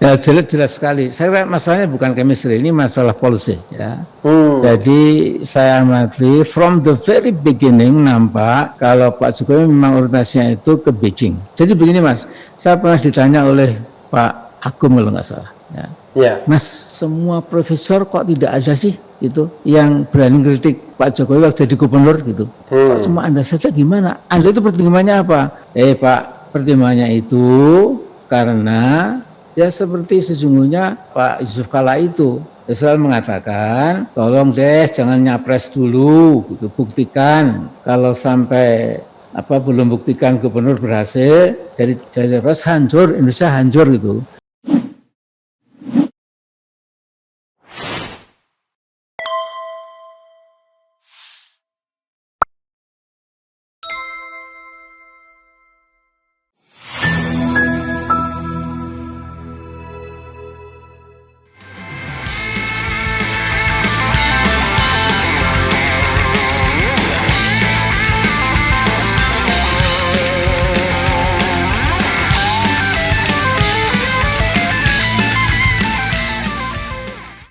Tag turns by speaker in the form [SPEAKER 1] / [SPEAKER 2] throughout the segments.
[SPEAKER 1] Ya jelas sekali. Saya kira masalahnya bukan chemistry, ini masalah policy ya. Jadi saya amati from the very beginning nampak kalau Pak Jokowi memang orientasinya itu ke Beijing. Jadi begini Mas, saya pernah ditanya oleh Pak Agung kalau nggak salah. Ya.
[SPEAKER 2] Yeah.
[SPEAKER 1] Mas, semua profesor kok tidak ada sih itu yang berani kritik Pak Jokowi waktu jadi gubernur gitu. Kok cuma Anda saja gimana? Anda itu pertimbangannya apa? Pak, pertimbangannya itu karena ya seperti sesungguhnya Pak Yusuf Kala itu selalu mengatakan tolong deh jangan nyapres dulu gitu, buktikan kalau sampai belum buktikan gubernur berhasil jadi terus hancur Indonesia hancur gitu.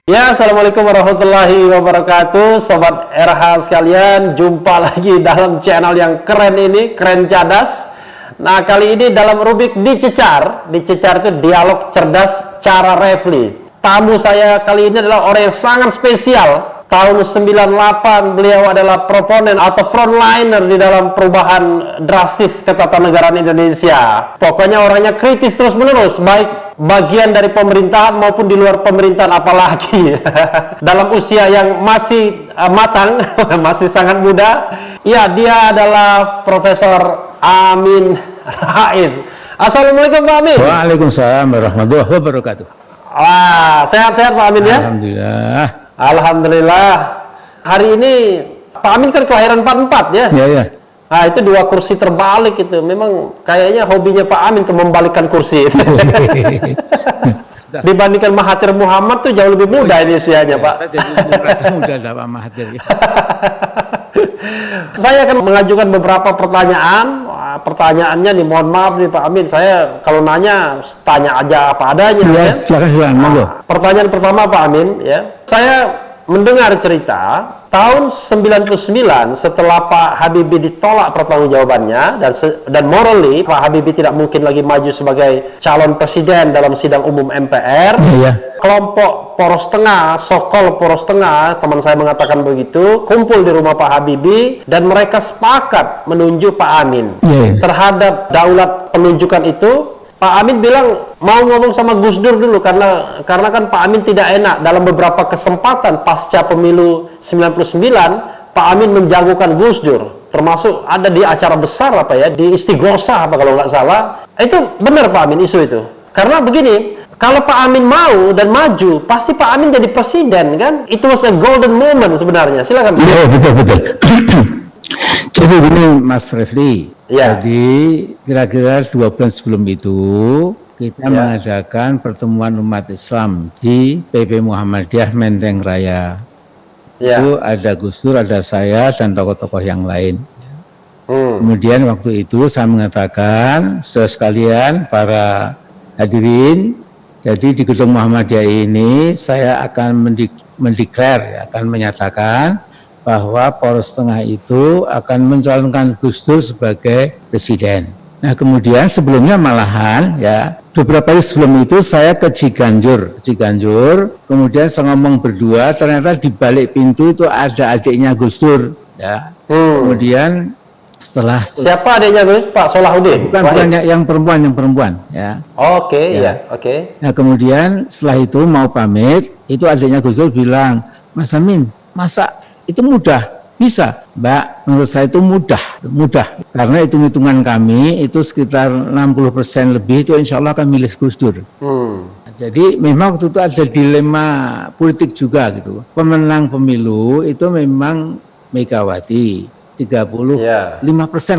[SPEAKER 2] Ya, assalamualaikum warahmatullahi wabarakatuh, sobat RH sekalian. Jumpa lagi dalam channel yang keren ini, keren cadas. Nah, kali ini dalam rubrik dicecar itu dialog cerdas cara Refli. Tamu saya kali ini adalah orang yang sangat spesial. Tahun 98 beliau adalah proponen atau frontliner di dalam perubahan drastis ketatanegaraan Indonesia. Pokoknya orangnya kritis terus menerus, baik bagian dari pemerintahan maupun di luar pemerintahan, apalagi dalam usia yang masih matang, masih sangat muda. Ya, dia adalah Profesor Amin Rais. Assalamualaikum Pak Amin.
[SPEAKER 1] Waalaikumsalam warahmatullahi wabarakatuh.
[SPEAKER 2] Sehat-sehat Pak Amin ya?
[SPEAKER 1] Alhamdulillah.
[SPEAKER 2] Alhamdulillah. Hari ini Pak Amin kan kelahiran 44 ya?
[SPEAKER 1] Iya.
[SPEAKER 2] Nah, itu 2 kursi terbalik itu. Memang kayaknya hobinya Pak Amin itu membalikkan kursi itu. Dibandingkan Mahathir Muhammad tuh jauh lebih muda ini usianya, Pak.
[SPEAKER 1] Saya jadi merasa muda dah Pak Mahathir.
[SPEAKER 2] Saya akan mengajukan beberapa pertanyaan. Pertanyaannya nih, mohon maaf nih Pak Amin, saya kalau nanya tanya aja apa adanya ya.
[SPEAKER 1] Silakan monggo.
[SPEAKER 2] Pertanyaan pertama Pak Amin ya. Saya mendengar cerita tahun 99 setelah Pak Habibie ditolak pertanggungjawabannya dan morally Pak Habibie tidak mungkin lagi maju sebagai calon presiden dalam sidang umum MPR. Kelompok Poros Tengah, Sokol Poros Tengah, teman saya mengatakan begitu, kumpul di rumah Pak Habibie dan mereka sepakat menunjuk Pak Amin. Terhadap daulat penunjukan itu, Pak Amin bilang mau ngomong sama Gus Dur dulu karena kan Pak Amin tidak enak. Dalam beberapa kesempatan pasca pemilu 99, Pak Amin menjagokan Gus Dur, termasuk ada di acara besar di Istighosah kalau nggak salah. Itu benar Pak Amin isu itu. Karena begini, kalau Pak Amin mau dan maju, pasti Pak Amin jadi presiden kan? Itu was a golden moment sebenarnya. Silakan.
[SPEAKER 1] Betul. Jadi gini Mas Refli.
[SPEAKER 2] Ya.
[SPEAKER 1] Jadi kira-kira 2 bulan sebelum itu kita mengadakan pertemuan umat Islam di PP Muhammadiyah Menteng Raya. Itu ada Gus Dur, ada saya dan tokoh-tokoh yang lain. Kemudian waktu itu saya mengatakan, saudara sekalian, para hadirin, jadi di gedung Muhammadiyah ini saya akan mendeklar, akan menyatakan bahwa Poros Tengah itu akan mencalonkan Gus Dur sebagai presiden. Nah kemudian sebelumnya malahan beberapa hari sebelum itu saya ke Ciganjur, kemudian saya ngomong berdua, ternyata di balik pintu itu ada adiknya Gus Dur. Kemudian setelah
[SPEAKER 2] siapa adiknya Gus? Pak Solahuddin?
[SPEAKER 1] Bukan yang perempuan ya.
[SPEAKER 2] Oke.
[SPEAKER 1] Nah kemudian setelah itu mau pamit, itu adiknya Gus Dur bilang, Mas Amin, masa itu mudah? Bisa, Mbak, menurut saya itu mudah. Karena hitung-hitungan kami itu sekitar 60% lebih itu insya Allah akan milih Gus Dur. Jadi memang waktu itu ada dilema politik juga gitu. Pemenang pemilu itu memang Megawati, 35%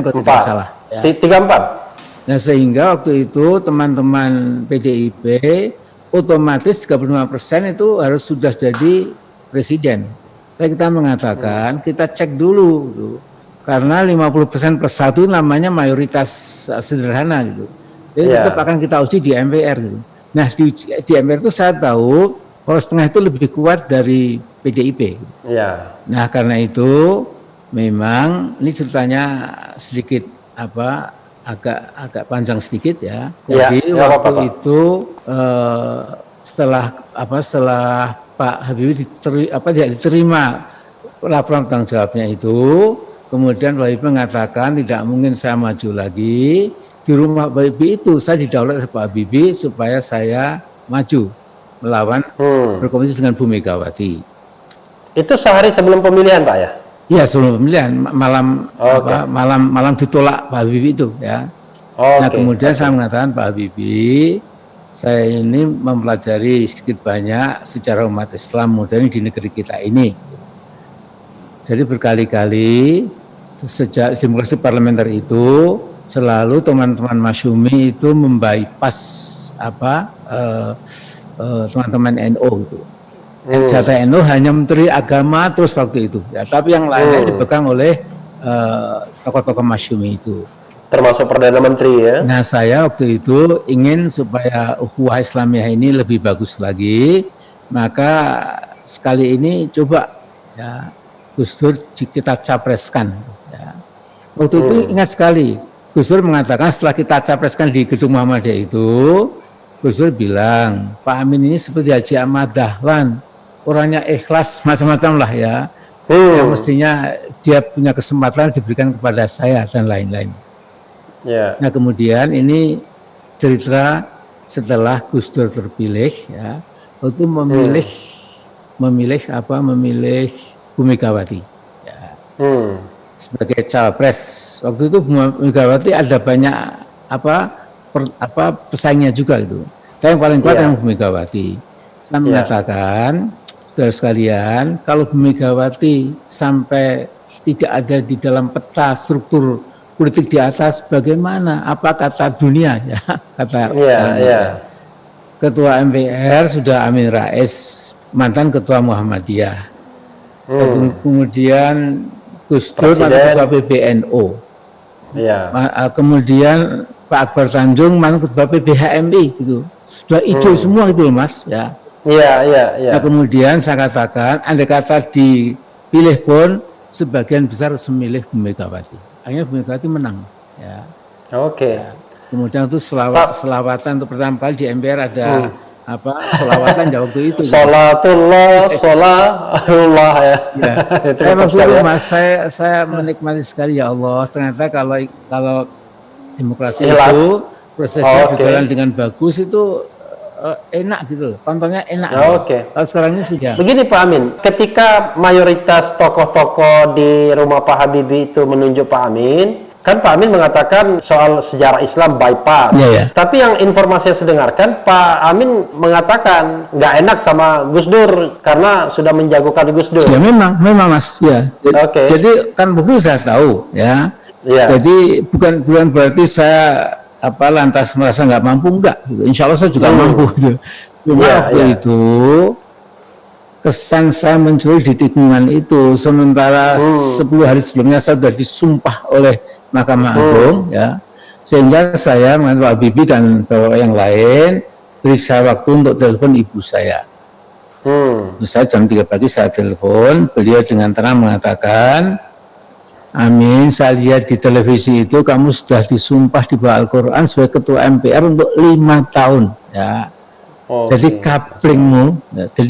[SPEAKER 1] kalau tidak salah.
[SPEAKER 2] 34.
[SPEAKER 1] Nah sehingga waktu itu teman-teman PDIP otomatis 35% itu harus sudah jadi presiden. Kita mengatakan kita cek dulu gitu. Karena 50% plus 1 namanya mayoritas sederhana gitu. Jadi tetap akan kita uji di MPR gitu. Nah di MPR itu saya tahu Poros Tengah itu lebih kuat dari PDIP.
[SPEAKER 2] Ya.
[SPEAKER 1] Nah karena itu memang ini ceritanya sedikit agak panjang sedikit ya. Jadi waktu itu setelah Pak Habibie tidak diterima laporan tanggung jawabnya itu, kemudian Pak Habibie mengatakan tidak mungkin saya maju lagi. Di rumah Pak Habibie itu saya didaulat oleh Pak Habibie supaya saya maju melawan berkompetisi dengan Bu Megawati.
[SPEAKER 2] Itu sehari sebelum pemilihan, Pak ya?
[SPEAKER 1] Iya, sebelum pemilihan malam ditolak Pak Habibie itu ya. Nah kemudian saya mengatakan Pak Habibie, saya ini mempelajari sedikit banyak sejarah umat Islam modern di negeri kita ini. Jadi berkali-kali sejak demokrasi parlementer itu selalu teman-teman Masyumi itu membypass teman-teman NU itu. Jatah NU hanya Menteri Agama terus waktu itu ya, tapi yang lainnya dipegang oleh tokoh-tokoh Masyumi itu.
[SPEAKER 2] Termasuk Perdana Menteri ya.
[SPEAKER 1] Nah saya waktu itu ingin supaya ukhuwah Islamiyah ini lebih bagus lagi, maka sekali ini coba ya Gus Dur kita capreskan ya. Waktu itu ingat sekali Gus Dur mengatakan setelah kita capreskan di Gedung Muhammadiyah itu, Gus Dur bilang Pak Amin ini seperti Haji Ahmad Dahlan, orangnya ikhlas macam-macam lah ya, yang mestinya dia punya kesempatan diberikan kepada saya dan lain-lain. Nah kemudian ini cerita setelah Gus Dur terpilih ya, waktu memilih Bu Megawati ya, sebagai cawapres. Waktu itu Bu Megawati ada banyak pesaingnya juga itu. Dan yang paling kuat yang Bu Megawati. Saya mengatakan, saudara sekalian, kalau Bu Megawati sampai tidak ada di dalam peta struktur politik di atas, bagaimana? Apa kata dunia ya? Kata Ketua MPR sudah Amin Rais, mantan Ketua Muhammadiyah. Kemudian Gus Dur mantan Ketua PBNU. Kemudian Pak Akbar Tanjung mantan Ketua PBHMI gitu. Sudah hijau semua itu Mas ya. Nah kemudian saya katakan, andai kata dipilih pun sebagian besar memilih Bu Megawati. Akhirnya Bu Megawati menang ya. Ya. Kemudian itu selawatan untuk pertama kali di MPR ada selawatan waktu itu.
[SPEAKER 2] Salatullah ya.
[SPEAKER 1] Saya waktu itu Mas, saya menikmati sekali ya Allah. Ternyata kalau demokrasi itu prosesnya berjalan dengan bagus itu enak gitu, tontonnya enak. Kalau sekarang ini sudah.
[SPEAKER 2] Begini Pak Amin, ketika mayoritas tokoh-tokoh di rumah Pak Habibie itu menunjuk Pak Amin, kan Pak Amin mengatakan soal sejarah Islam bypass. Tapi yang informasi yang saya dengarkan, Pak Amin mengatakan nggak enak sama Gus Dur karena sudah menjagokan Gus Dur.
[SPEAKER 1] Ya memang Mas. Ya. Jadi kan begitu saya tahu ya. Jadi bukan berarti saya lantas merasa nggak mampu, enggak gitu. Insya Allah saya juga mampu gitu. Cuma waktu itu kesan saya muncul di tikungan itu sementara 10 hari sebelumnya saya sudah disumpah oleh Mahkamah Agung ya, sehingga saya dengan Pak Habibie dan bapak yang lain beri saya waktu untuk telepon ibu saya. Saya jam 3 pagi saya telepon, beliau dengan tenang mengatakan, Amin, saya lihat di televisi itu kamu sudah disumpah di bawah Al-Quran sebagai ketua MPR untuk 5 tahun ya. Jadi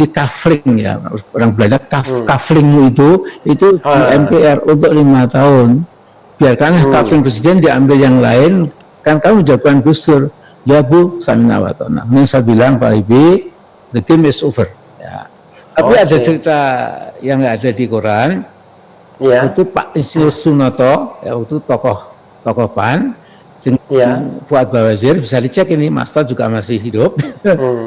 [SPEAKER 1] kafling ya, orang Belanda kaflingmu itu di MPR untuk 5 tahun. Biarkan kafling presiden diambil yang lain, kan kamu jagoan Gus Dur. Ya Bu, samina wa ta'na. Saya bilang Pak Habibie, the game is over ya. Tapi ada cerita yang nggak ada di Quran. Itu Pak Insinyur Sunoto, ya, itu tokoh PAN dengan Fuad Bawazir, bisa dicek ini, Mas Fuad juga masih hidup,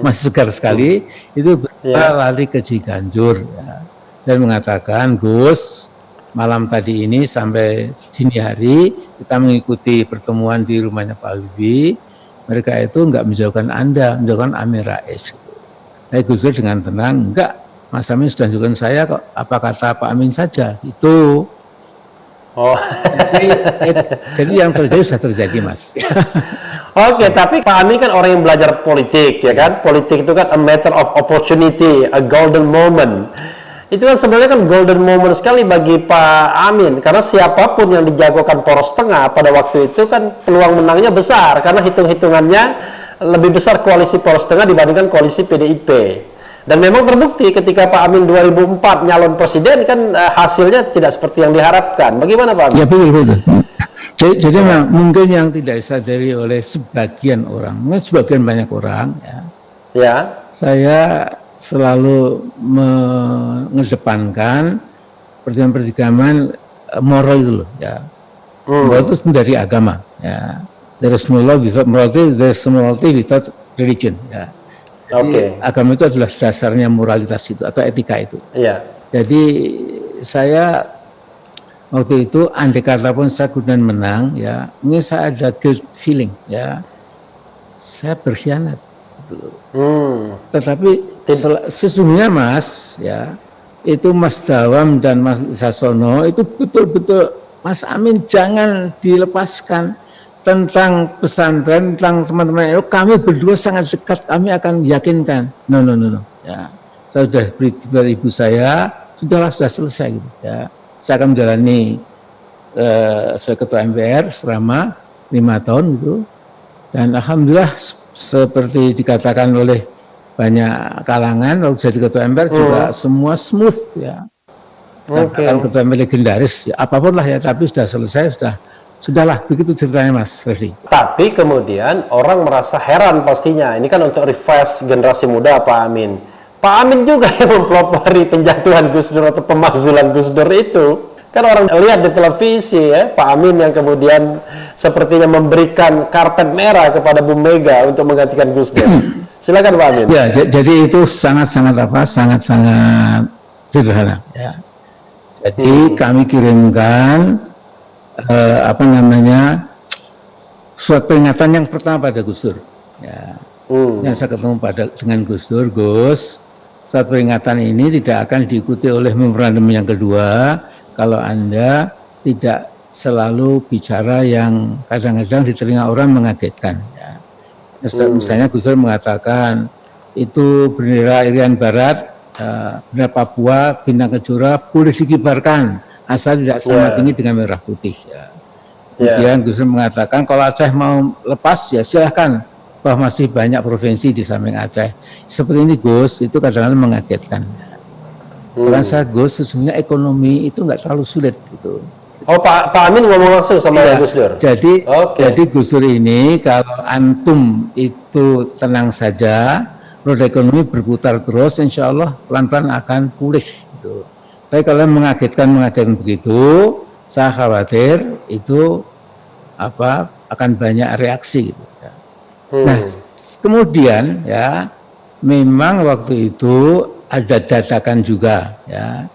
[SPEAKER 1] masih segar sekali, itu lari ke Ciganjur ya, dan mengatakan, Gus, malam tadi ini sampai dini hari kita mengikuti pertemuan di rumahnya Pak Habibie, mereka itu enggak menjauhkan Anda, menjauhkan Amin Rais. Tapi Gus Dur dengan tenang, enggak, Mas Amin sudah menunjukkan saya kok, apa kata Pak Amin saja, itu.
[SPEAKER 2] Oh.
[SPEAKER 1] Jadi, jadi yang terjadi sudah terjadi, Mas.
[SPEAKER 2] Oke, tapi Pak Amin kan orang yang belajar politik, ya kan? Politik itu kan a matter of opportunity, a golden moment. Itu kan sebenarnya kan golden moment sekali bagi Pak Amin, karena siapapun yang dijagokan poros tengah pada waktu itu kan peluang menangnya besar, karena hitung-hitungannya lebih besar koalisi poros tengah dibandingkan koalisi PDIP. Dan memang terbukti ketika Pak Amin 2004 nyalon presiden kan hasilnya tidak seperti yang diharapkan. Bagaimana Pak Amin?
[SPEAKER 1] Ya betul. Jadi mungkin yang tidak disadari oleh sebagian orang, mungkin sebagian banyak orang,
[SPEAKER 2] Ya.
[SPEAKER 1] Saya selalu mengedepankan pertimbangan moral itu loh, ya. Moral itu dari agama, ya. There is no law without morality, there is morality without religion, ya. Jadi, agama itu adalah dasarnya moralitas itu atau etika itu.
[SPEAKER 2] Iya.
[SPEAKER 1] Jadi saya waktu itu andai kata pun saya kemudian menang, ya, ini saya ada guilt feeling, ya, saya berkhianat. Gitu. Tetapi sesungguhnya Mas, ya, itu Mas Dawam dan Mas Sasono itu betul-betul Mas Amin jangan dilepaskan tentang pesantren, tentang teman-teman itu, kami berdua sangat dekat, kami akan yakinkan. No. Ya, saya sudah beritahu ibu saya, sudah selesai gitu. Ya, saya akan menjalani sebagai ketua MPR selama 5 tahun gitu. Dan alhamdulillah seperti dikatakan oleh banyak kalangan waktu jadi ketua MPR juga semua smooth ya. Kan ketua MPR legendaris, ya, apapun lah ya, tapi sudah selesai, sudahlah, begitu ceritanya Mas Refli.
[SPEAKER 2] Tapi kemudian orang merasa heran pastinya, ini kan untuk refresh generasi muda Pak Amin. Pak Amin juga yang mempelopori penjatuhan Gus Dur atau pemakzulan Gus Dur itu. Kan orang lihat di televisi ya, Pak Amin yang kemudian sepertinya memberikan karpet merah kepada Bu Mega untuk menggantikan Gus Dur. Silakan Pak Amin.
[SPEAKER 1] Ya, jadi itu sangat-sangat sederhana. Ya. Jadi kami kirimkan surat peringatan yang pertama pada Gus Dur. Ya. Yang saya ketemu dengan Gus Dur, Gus, surat peringatan ini tidak akan diikuti oleh memorandum yang kedua kalau Anda tidak selalu bicara yang kadang-kadang di telinga orang mengagetkan. Ya. Misalnya Gus Dur mengatakan itu bendera Irian Barat, bendera Papua, bintang Kejora boleh dikibarkan asal tidak sama tinggi dengan merah putih. Ya. Kemudian Gus Dur mengatakan kalau Aceh mau lepas ya silahkan, toh masih banyak provinsi di samping Aceh. Seperti ini Gus, itu kadang-kadang mengagetkan. Bukan saya Gus, sesungguhnya ekonomi itu nggak terlalu sulit gitu.
[SPEAKER 2] Oh Pak Amin ngomong langsung sama Gus Dur.
[SPEAKER 1] Jadi Gus Dur ini kalau antum itu tenang saja, roda ekonomi berputar terus, insya Allah pelan-pelan akan pulih. Gitu. Tapi kalau mengagetkan begitu, saya khawatir itu akan banyak reaksi. Gitu. Nah, kemudian ya, memang waktu itu ada dadakan juga ya.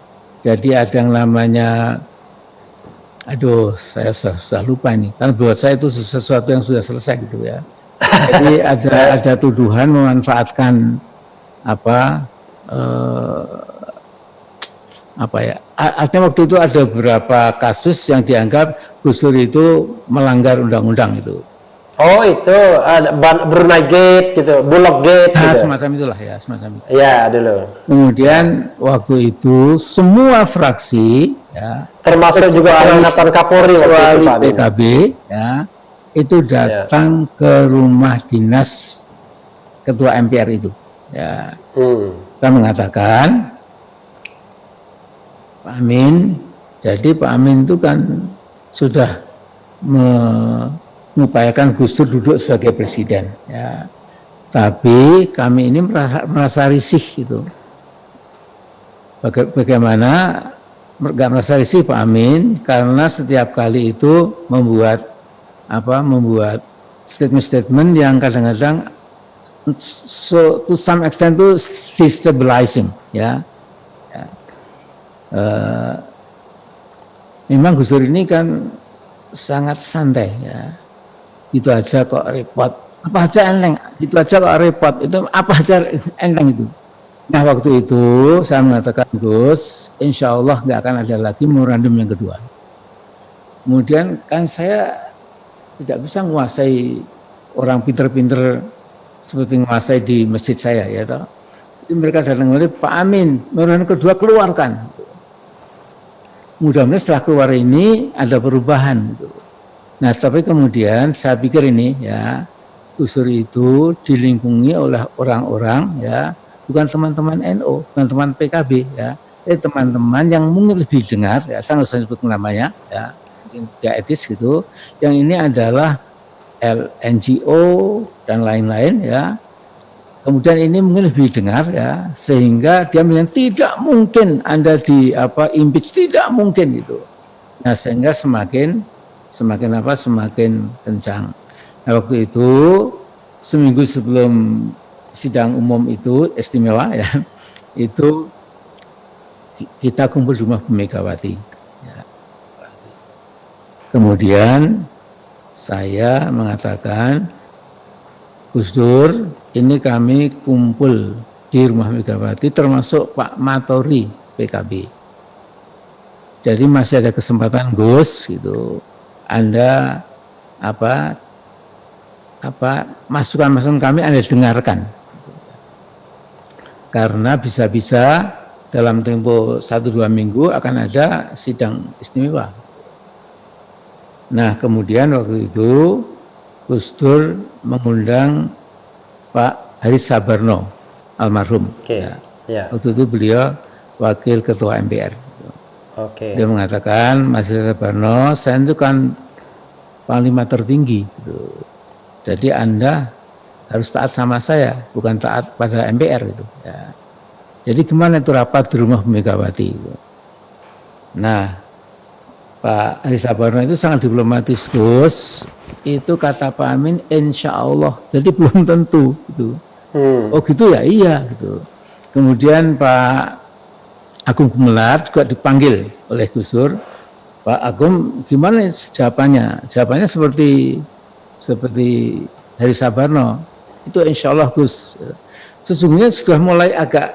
[SPEAKER 1] Jadi ada yang namanya, saya sudah lupa ini, karena buat saya itu sesuatu yang sudah selesai gitu ya. Jadi ada tuduhan memanfaatkan artinya waktu itu ada beberapa kasus yang dianggap Gus Dur itu melanggar undang-undang itu.
[SPEAKER 2] Oh itu ada Brunei Gate gitu, Bulog Gate gitu.
[SPEAKER 1] Semacam itulah ya, semacam itu.
[SPEAKER 2] Ya dulu.
[SPEAKER 1] Kemudian waktu itu semua fraksi ya,
[SPEAKER 2] termasuk juga angkatan Kapolri
[SPEAKER 1] kecuali PKB ya, itu datang ke rumah dinas ketua MPR itu ya. Kita mengatakan Pak Amin, jadi Pak Amin itu kan sudah mengupayakan Gus Dur duduk sebagai presiden ya. Tapi kami ini merasa risih gitu. Bagaimana nggak merasa risih Pak Amin, karena setiap kali itu membuat statement-statement yang kadang-kadang to some extent itu destabilizing ya. Memang Gus Dur ini kan sangat santai ya. Itu aja kok repot. Apa aja enteng. Itu aja kok repot. Itu apa aja enteng itu. Nah waktu itu saya mengatakan Gus, insya Allah nggak akan ada lagi memorandum yang kedua. Kemudian kan saya tidak bisa menguasai orang pinter-pinter seperti menguasai di masjid saya, ya toh. Jadi mereka datang kembali, Pak Amin, memorian kedua keluarkan. Mudah-mudahan setelah keluar ini ada perubahan. Gitu. Nah, tapi kemudian saya pikir ini ya, Gus Dur itu dilingkungi oleh orang-orang ya, bukan teman-teman NU, bukan teman PKB ya, teman-teman yang mungkin lebih dengar ya, saya nggak usah sebut namanya ya, mungkin tidak etis gitu. Yang ini adalah NGO dan lain-lain ya. Kemudian ini mungkin lebih dengar ya, sehingga dia bilang tidak mungkin Anda impeach, tidak mungkin gitu. Nah, sehingga semakin kencang. Nah, waktu itu seminggu sebelum sidang umum itu istimewa ya, itu kita kumpul di rumah Bu Megawati. Ya. Kemudian saya mengatakan, Gus Dur, ini kami kumpul di rumah Megawati, termasuk Pak Matori PKB. Jadi masih ada kesempatan Gus, gitu. Anda masukan-masukan kami Anda dengarkan, karena bisa-bisa dalam tempo 1-2 minggu akan ada sidang istimewa. Nah, kemudian waktu itu Gus Dur mengundang Pak Haris Sabarno, almarhum. Ya. Waktu itu beliau wakil ketua MPR. Dia mengatakan, Mas Haris Sabarno, saya itu kan panglima tertinggi. Gitu. Jadi Anda harus taat sama saya, bukan taat pada MPR itu. Ya. Jadi gimana itu rapat di rumah Megawati? Gitu. Nah, Pak Haris Sabarno itu sangat diplomatis, Gus. Itu kata Pak Amin, insya Allah. Jadi belum tentu. Gitu. Oh gitu ya, iya. Gitu. Kemudian Pak Agung Gumelar juga dipanggil oleh Gus Dur. Pak Agung, gimana jawabannya? Jawabannya seperti Haris Sabarno. Itu insya Allah Gus. Sesungguhnya sudah mulai agak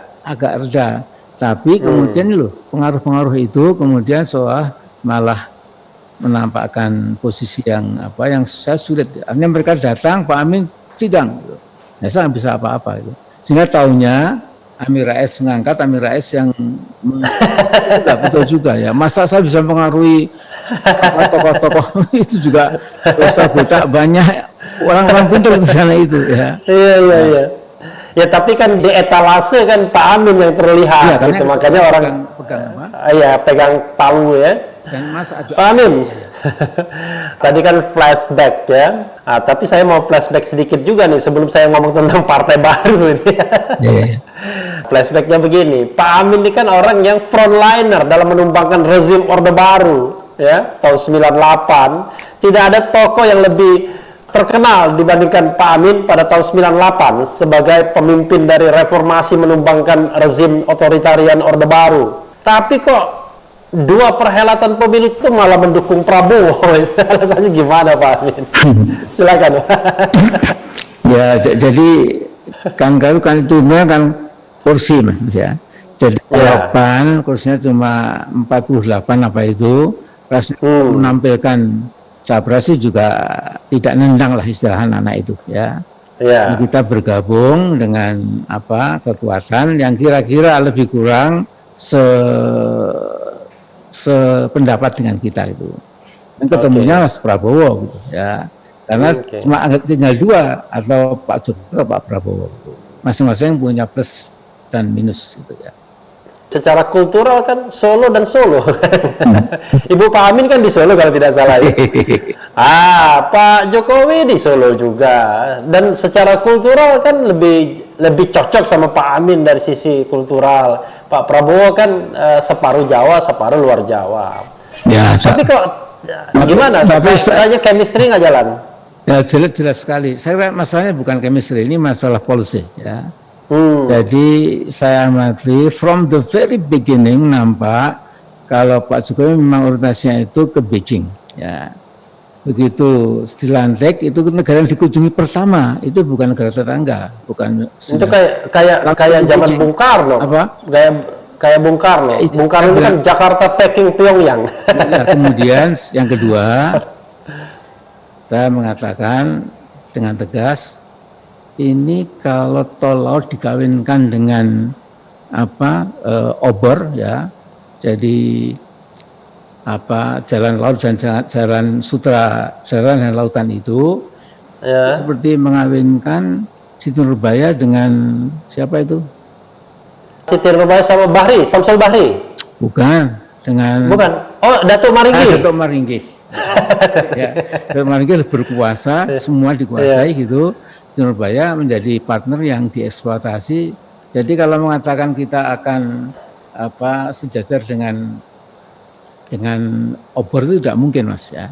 [SPEAKER 1] reda. Tapi kemudian pengaruh-pengaruh itu kemudian malah menampakkan posisi yang saya sulit. Artinya mereka datang, Pak Amin sidang. Gitu. Ya, saya nggak bisa apa-apa. Gitu. Sehingga tahunya Amin Rais mengangkat Amin Rais yang tidak betul juga ya. Masa saya bisa mengaruhi tokoh-tokoh itu juga dosa botak banyak orang-orang pintar di sana itu ya.
[SPEAKER 2] Iya. Ya tapi kan di etalase kan Pak Amin yang terlihat ya, gitu. Makanya orang pegang palu ya. Dan Pak Amin, tadi kan flashback ya. Tapi saya mau flashback sedikit juga nih sebelum saya ngomong tentang partai baru ini. Flashbacknya begini, Pak Amin ini kan orang yang frontliner dalam menumbangkan rezim Orde Baru ya tahun 98. Tidak ada tokoh yang lebih terkenal dibandingkan Pak Amin pada tahun 98 sebagai pemimpin dari reformasi menumbangkan rezim otoritarian Orde Baru. Tapi kok 2 perhelatan pemilu itu malah mendukung Prabowo. Alasannya gimana Pak Amin? Silakan.
[SPEAKER 1] Ya, jadi kan itu kan kursi Mas ya. Jadi pan kursinya cuma 48 apa itu. Rasanya menampilkan capres juga tidak nendang lah istilah anak itu ya. Nah, kita bergabung dengan kekuasaan yang kira-kira lebih kurang sependapat dengan kita itu. Dan ketemunya Mas Prabowo gitu ya. Karena cuma tinggal 2 atau Pak Jokowi atau Pak Prabowo. Masing-masing punya plus dan minus gitu ya.
[SPEAKER 2] Secara kultural kan Solo dan Solo. Ibu Pak Amin kan di Solo kalau tidak salah ya. Pak Jokowi di Solo juga. Dan secara kultural kan lebih cocok sama Pak Amin dari sisi kultural. Pak Prabowo kan separuh Jawa, separuh luar Jawa. Ya, tapi kok gimana? Tapi kayaknya chemistry nggak jalan.
[SPEAKER 1] Ya jelas sekali. Saya kira masalahnya bukan chemistry, ini masalah policy ya. Jadi saya amati from the very beginning nampak kalau Pak Jokowi memang orientasinya itu ke Beijing ya. Begitu dilantik itu negara yang dikunjungi pertama, itu bukan negara tetangga, bukan
[SPEAKER 2] itu kayak zaman Bung Karno. Kayak Bung Karno. Bung Karno itu kan Jakarta Peking Pyongyang.
[SPEAKER 1] Nah, kemudian yang kedua, saya mengatakan dengan tegas, ini kalau tol laut dikawinkan dengan obor ya, jadi jalan laut dan jalan sutra, jalan dan lautan itu seperti mengawinkan Siti Nurbaya dengan siapa itu?
[SPEAKER 2] Siti Nurbaya sama Bahri, Samsul Bahri.
[SPEAKER 1] Bukan, dengan
[SPEAKER 2] Oh, Datuk Maringgi.
[SPEAKER 1] Datuk Maringgi. Ya, Datuk Maringgi berkuasa, semua dikuasai gitu. Siti Nurbaya menjadi partner yang dieksploitasi. Jadi kalau mengatakan kita akan sejajar dengan obor itu tidak mungkin, Mas ya.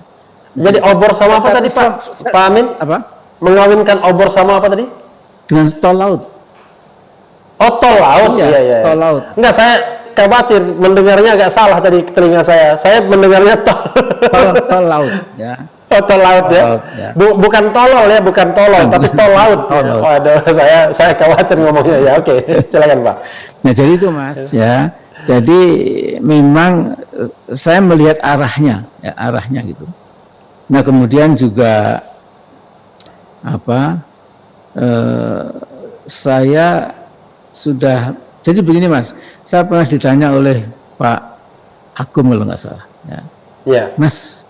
[SPEAKER 2] Jadi obor sama apa tadi Pak Amin?
[SPEAKER 1] Apa?
[SPEAKER 2] Mengawinkan obor sama apa tadi?
[SPEAKER 1] Dengan tol laut.
[SPEAKER 2] Oh, tol laut. Iya.
[SPEAKER 1] Tol laut.
[SPEAKER 2] Enggak, saya khawatir mendengarnya agak salah tadi telinga saya. Saya mendengarnya
[SPEAKER 1] tol laut ya.
[SPEAKER 2] Oh, tol laut ya. Bukan tolol ya, bukan tolol, tapi tol laut. Waduh, saya khawatir ngomongnya ya. Oke, silakan Pak.
[SPEAKER 1] Nah, jadi itu Mas ya. Jadi memang saya melihat arahnya gitu. Nah, kemudian juga saya sudah, jadi begini Mas, saya pernah ditanya oleh Pak Agung kalau nggak salah ya. Mas,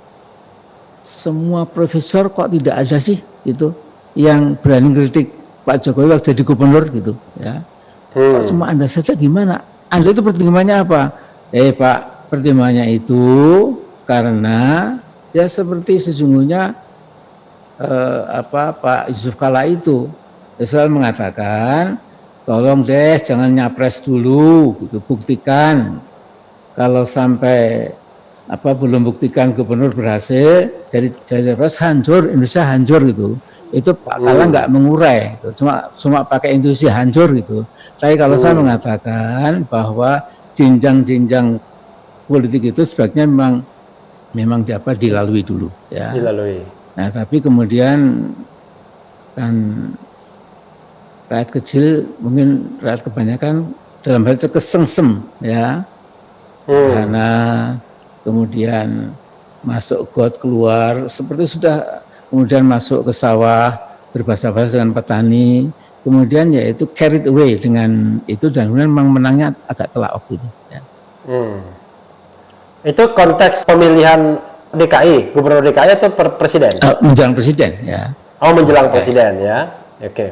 [SPEAKER 1] semua profesor kok tidak ada sih gitu yang berani kritik Pak Jokowi waktu jadi gubernur gitu ya. Kok cuma Anda saja, gimana? Anda itu pertimbangannya apa? Pak, pertimbangannya itu karena ya seperti sesungguhnya Pak Yusuf Kala itu selalu mengatakan, tolong deh jangan nyapres dulu gitu, buktikan. Kalau sampai belum buktikan gubernur berhasil, jadi nyapres hancur, Indonesia hancur gitu. Itu Pak Kala nggak mengurai, gitu. cuma pakai intuisi hancur gitu. Tapi kalau saya mengatakan bahwa jenjang-jenjang politik itu sebaiknya memang dilalui dulu ya.
[SPEAKER 2] Dilalui.
[SPEAKER 1] Nah, tapi kemudian kan rakyat kecil, mungkin rakyat kebanyakan dalam hal itu kesengsem ya, karena kemudian masuk got keluar, seperti sudah kemudian masuk ke sawah, berbahasa-bahasa dengan petani, kemudian ya itu carried away dengan itu, dan kemudian memang menangnya agak telak gitu ya.
[SPEAKER 2] Itu konteks pemilihan DKI, gubernur DKI atau presiden?
[SPEAKER 1] Menjelang presiden ya.
[SPEAKER 2] Oh, menjelang presiden ya. Oke.